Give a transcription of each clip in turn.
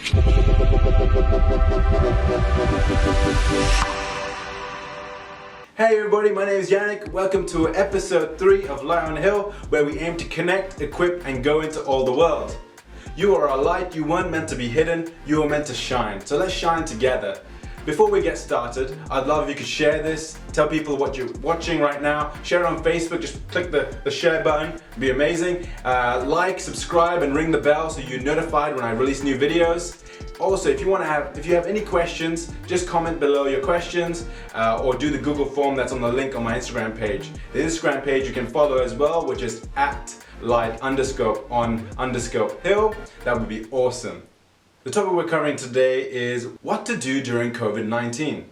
Hey everybody, my name is Yannick. Welcome to episode 3 of Light on the Hill, where we aim to connect, equip, and go into all the world. You are a light, you weren't meant to be hidden, you were meant to shine. So let's shine together. Before we get started, I'd love if you could share this, tell people what you're watching right now, share it on Facebook, just click the share button, it'd be amazing. Like, subscribe, and ring the bell so you're notified when I release new videos. Also, if you have any questions, just comment below your questions or do the Google form that's on the link on my Instagram page. The Instagram page you can follow as well, which is @light_on_hill. That would be awesome. The topic we're covering today is what to do during COVID-19.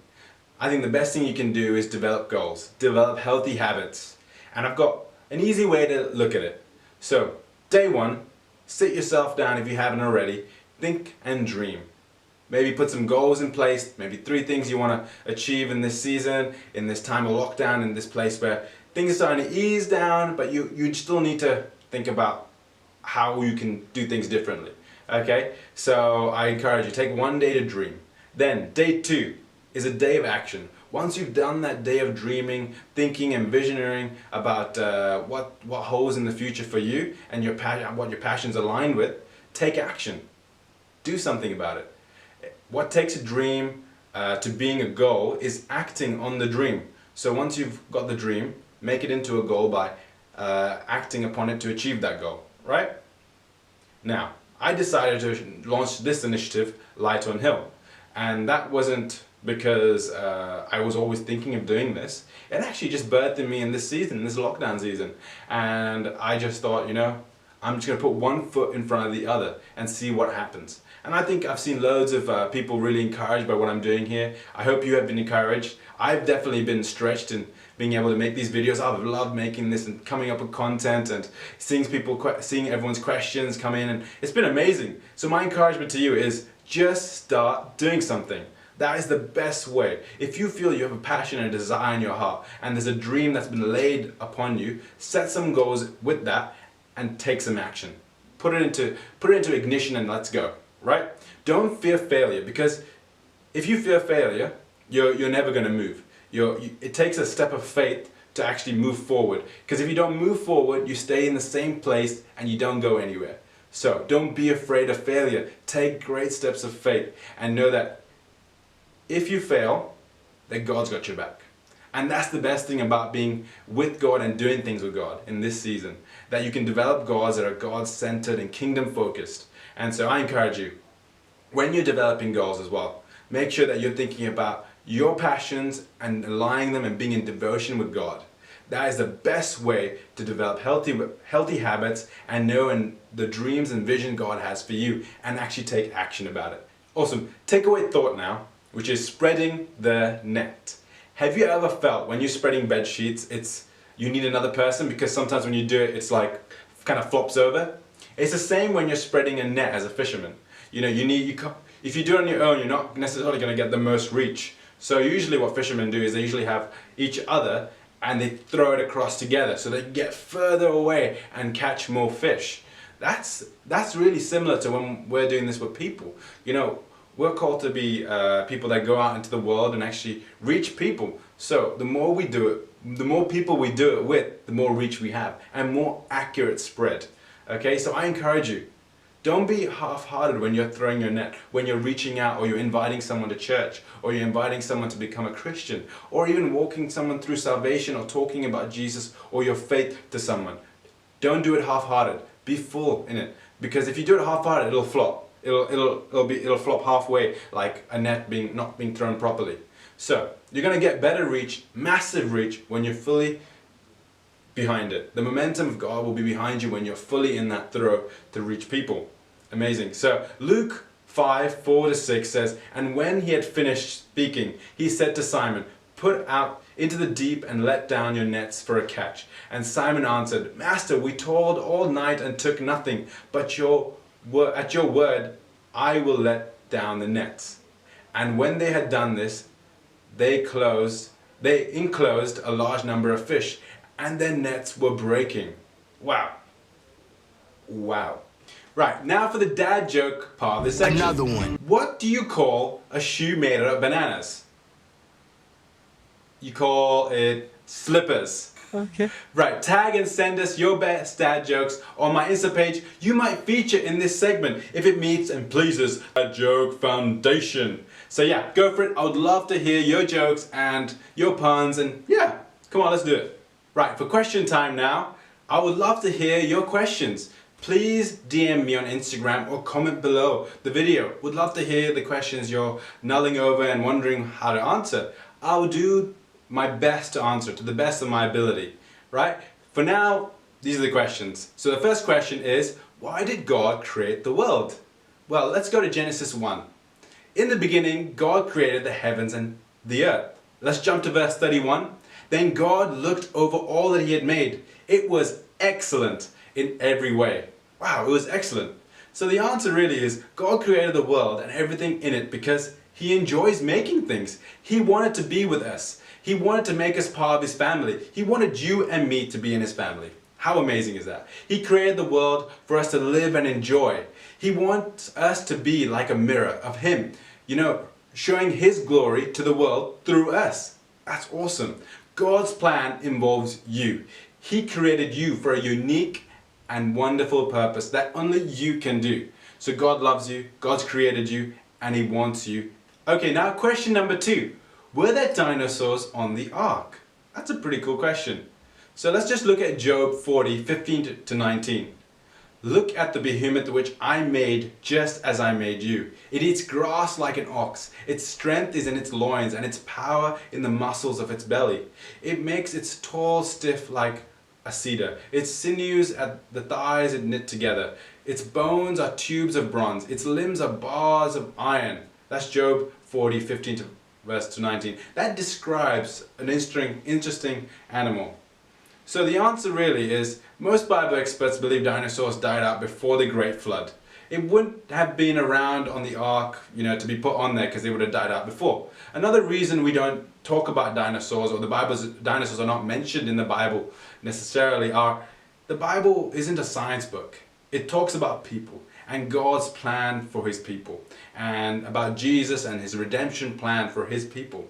I think the best thing you can do is develop goals, develop healthy habits. And I've got an easy way to look at it. So, day 1, sit yourself down if you haven't already, think and dream. Maybe put some goals in place, maybe 3 things you want to achieve in this season, in this time of lockdown, in this place where things are starting to ease down, but you still need to think about how you can do things differently. Okay, so I encourage you, take 1 day to dream. Then day 2 is a day of action. Once you've done that day of dreaming, thinking and visioning about what holds in the future for you and what your passion's aligned with, take action. Do something about it. What takes a dream to being a goal is acting on the dream. So once you've got the dream, make it into a goal by acting upon it to achieve that goal, right? Now, I decided to launch this initiative, Light on Hill, and that wasn't because I was always thinking of doing this. It actually just birthed in me in this season, this lockdown season, and I just thought, I'm just going to put one foot in front of the other and see what happens. And I think I've seen loads of people really encouraged by what I'm doing here. I hope you have been encouraged. I've definitely been stretched in being able to make these videos. I've loved making this and coming up with content and seeing everyone's questions come in, and it's been amazing. So my encouragement to you is just start doing something. That is the best way. If you feel you have a passion and a desire in your heart and there's a dream that's been laid upon you, set some goals with that and take some action. Put it into ignition and let's go, right? Don't fear failure, because if you fear failure, you're never going to move. It takes a step of faith to actually move forward, because if you don't move forward, you stay in the same place and you don't go anywhere. So don't be afraid of failure. Take great steps of faith and know that if you fail, then God's got your back. And that's the best thing about being with God and doing things with God in this season, that you can develop goals that are God-centered and kingdom-focused. And so I encourage you, when you're developing goals as well, make sure that you're thinking about your passions and aligning them and being in devotion with God. That is the best way to develop healthy habits and know the dreams and vision God has for you and actually take action about it. Awesome. Takeaway thought now, which is spreading the net. Have you ever felt when you're spreading bed sheets, you need another person, because sometimes when you do it, it's like kind of flops over? It's the same when you're spreading a net as a fisherman. If you do it on your own, you're not necessarily going to get the most reach. So usually what fishermen do is they usually have each other and they throw it across together so they can get further away and catch more fish. That's really similar to when we're doing this with people. We're called to be people that go out into the world and actually reach people. So the more we do it, the more people we do it with, the more reach we have and more accurate spread. Okay, so I encourage you, don't be half-hearted when you're throwing your net, when you're reaching out or you're inviting someone to church or you're inviting someone to become a Christian or even walking someone through salvation or talking about Jesus or your faith to someone. Don't do it half-hearted. Be full in it, because if you do it half-hearted, it'll flop. It'll flop halfway, like a net not being thrown properly. So you're going to get better reach, massive reach, when you're fully behind it. The momentum of God will be behind you when you're fully in that throw to reach people. Amazing. So Luke 5:4-6 says, "And when he had finished speaking, he said to Simon, 'Put out into the deep and let down your nets for a catch.' And Simon answered, 'Master, we toiled all night and took nothing, but at your word, I will let down the nets.' And when they had done this, they enclosed a large number of fish, and their nets were breaking." Wow. Right, now for the dad joke part of this section. Another one. What do you call a shoe made out of bananas? You call it slippers. Okay. Right, tag and send us your best dad jokes on my Insta page. You might feature in this segment if it meets and pleases Dad Joke Foundation. So yeah, go for it. I would love to hear your jokes and your puns, and yeah, come on, let's do it. Right, for question time now. I would love to hear your questions. Please DM me on Instagram or comment below the video. Would love to hear the questions you're mulling over and wondering how to answer. I will do my best to answer to the best of my ability, right? For now, these are the questions. So the first question is, why did God create the world? Well, let's go to Genesis 1. In the beginning, God created the heavens and the earth. Let's jump to verse 31. Then God looked over all that he had made. It was excellent in every way. Wow, it was excellent. So the answer really is, God created the world and everything in it because he enjoys making things. He wanted to be with us. He wanted to make us part of his family. He wanted you and me to be in his family. How amazing is that? He created the world for us to live and enjoy. He wants us to be like a mirror of him, showing his glory to the world through us. That's awesome. God's plan involves you. He created you for a unique and wonderful purpose that only you can do. So God loves you, God's created you, and he wants you. Okay, now question number 2. Were there dinosaurs on the ark? That's a pretty cool question. So let's just look at Job 40, 15 to 19. Look at the behemoth which I made just as I made you. It eats grass like an ox. Its strength is in its loins and its power in the muscles of its belly. It makes its tall stiff like a cedar. Its sinews at the thighs it knit together. Its bones are tubes of bronze. Its limbs are bars of iron. That's Job 40, 15 to verse to 19. That describes an interesting animal. So the answer really is, most Bible experts believe dinosaurs died out before the Great Flood. It wouldn't have been around on the ark, to be put on there because they would have died out before. Another reason we don't talk about dinosaurs, or the Bible's dinosaurs are not mentioned in the Bible necessarily, are the Bible isn't a science book. It talks about people and God's plan for his people, and about Jesus and his redemption plan for his people,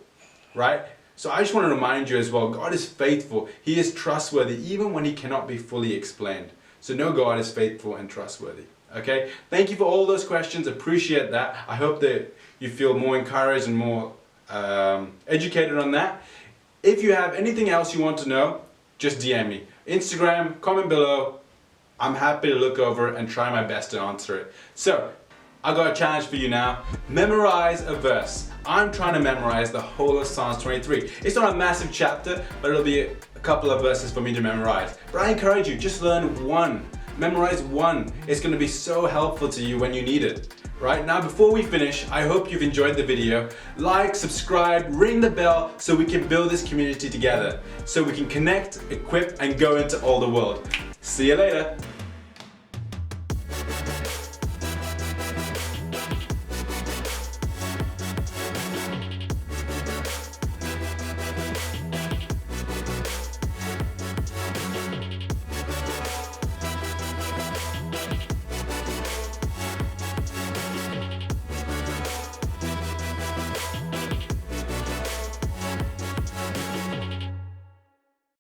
right? So I just want to remind you as well, God is faithful. He is trustworthy even when he cannot be fully explained. So know God is faithful and trustworthy. Okay? Thank you for all those questions. Appreciate that. I hope that you feel more encouraged and more educated on that. If you have anything else you want to know, just DM me. Instagram, comment below. I'm happy to look over and try my best to answer it. So, I got a challenge for you now. Memorize a verse. I'm trying to memorize the whole of Psalms 23. It's not a massive chapter, but it'll be a couple of verses for me to memorize. But I encourage you, just learn one. Memorize one. It's going to be so helpful to you when you need it. Right now, before we finish, I hope you've enjoyed the video. Like, subscribe, ring the bell so we can build this community together. So we can connect, equip, and go into all the world. See you later.